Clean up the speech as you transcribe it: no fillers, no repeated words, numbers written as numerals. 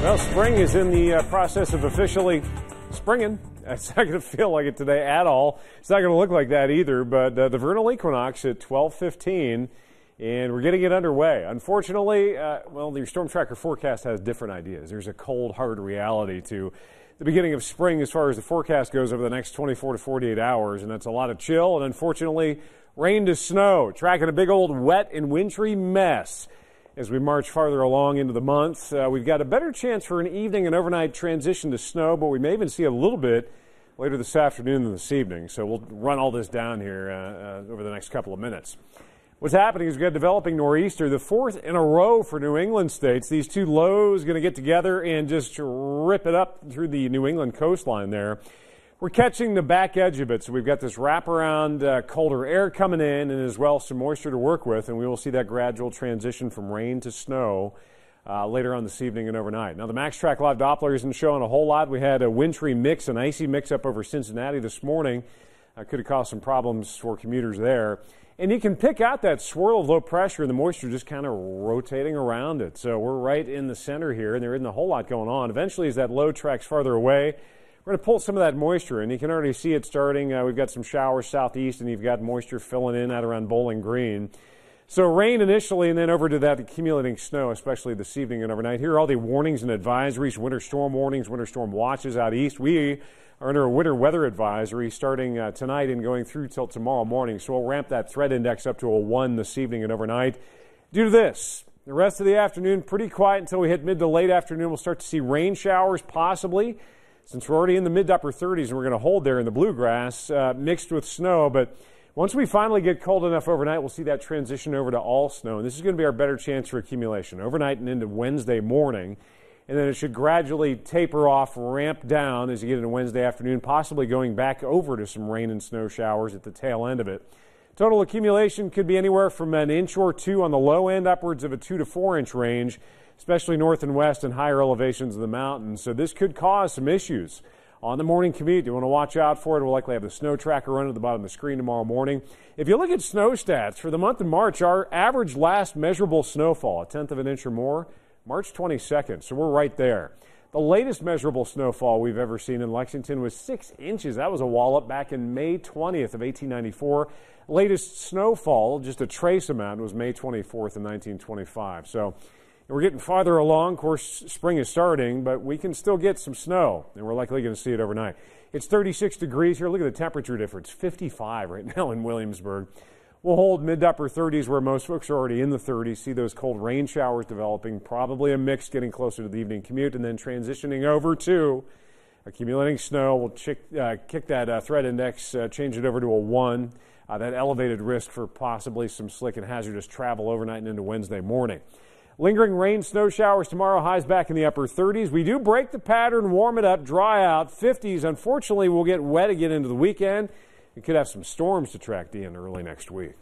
Well, spring is in the process of officially springing. It's not going to feel like it today at all. It's not going to look like that either, but the vernal equinox at 12:15, and we're getting it underway. Unfortunately, well, your Storm Tracker forecast has different ideas. There's a cold, hard reality to the beginning of spring as far as the forecast goes over the next 24 to 48 hours, and that's a lot of chill and, unfortunately, rain to snow, tracking a big old wet and wintry mess. As we march farther along into the month, we've got a better chance for an evening and overnight transition to snow, but we may even see a little bit later this afternoon than this evening. So we'll run all this down here over the next couple of minutes. What's happening is we've got a developing nor'easter, the fourth in a row for New England states. These two lows going to get together and just rip it up through the New England coastline there. We're catching the back edge of it, so we've got this wraparound colder air coming in and as well some moisture to work with, and we will see that gradual transition from rain to snow later on this evening and overnight. Now, the MaxTrack Live Doppler isn't showing a whole lot. We had a wintry mix, an icy mix up over Cincinnati this morning. Could have caused some problems for commuters there. And you can pick out that swirl of low pressure and the moisture just kind of rotating around it. So we're right in the center here, and there isn't a whole lot going on. Eventually, as that low tracks farther away, we're going to pull some of that moisture, and you can already see it starting. We've got some showers southeast, and you've got moisture filling in out around Bowling Green. So rain initially, and then over to that accumulating snow, especially this evening and overnight. Here are all the warnings and advisories, winter storm warnings, winter storm watches out east. We are under a winter weather advisory starting tonight and going through till tomorrow morning. So we'll ramp that threat index up to a 1 this evening and overnight. Due to this, the rest of the afternoon, pretty quiet until we hit mid to late afternoon. We'll start to see rain showers possibly, since we're already in the mid to upper 30s and we're going to hold there in the bluegrass mixed with snow. But once we finally get cold enough overnight, we'll see that transition over to all snow. And this is going to be our better chance for accumulation overnight and into Wednesday morning. And then it should gradually taper off, ramp down as you get into Wednesday afternoon, possibly going back over to some rain and snow showers at the tail end of it. Total accumulation could be anywhere from an inch or two on the low end, upwards of a 2 to 4 inch range, especially north and west and higher elevations of the mountains. So this could cause some issues on the morning commute. You want to watch out for it. We'll likely have the snow tracker run at the bottom of the screen tomorrow morning. If you look at snow stats for the month of March, our average last measurable snowfall, 1/10 of an inch or more, March 22nd. So we're right there. The latest measurable snowfall we've ever seen in Lexington was 6 inches. That was a wallop back in May 20th of 1894. Latest snowfall, just a trace amount, was May 24th in 1925. So we're getting farther along. Of course, spring is starting, but we can still get some snow, and we're likely going to see it overnight. It's 36 degrees here. Look at the temperature difference, 55 right now in Williamsburg. We'll hold mid to upper 30s where most folks are already in the 30s. See those cold rain showers developing, probably a mix getting closer to the evening commute, and then transitioning over to accumulating snow. We'll kick that threat index, change it over to a 1. That elevated risk for possibly some slick and hazardous travel overnight and into Wednesday morning. Lingering rain, snow showers tomorrow, highs back in the upper 30s. We do break the pattern, warm it up, dry out. 50s, unfortunately, we'll get wet again into the weekend. We could have some storms to track in early next week.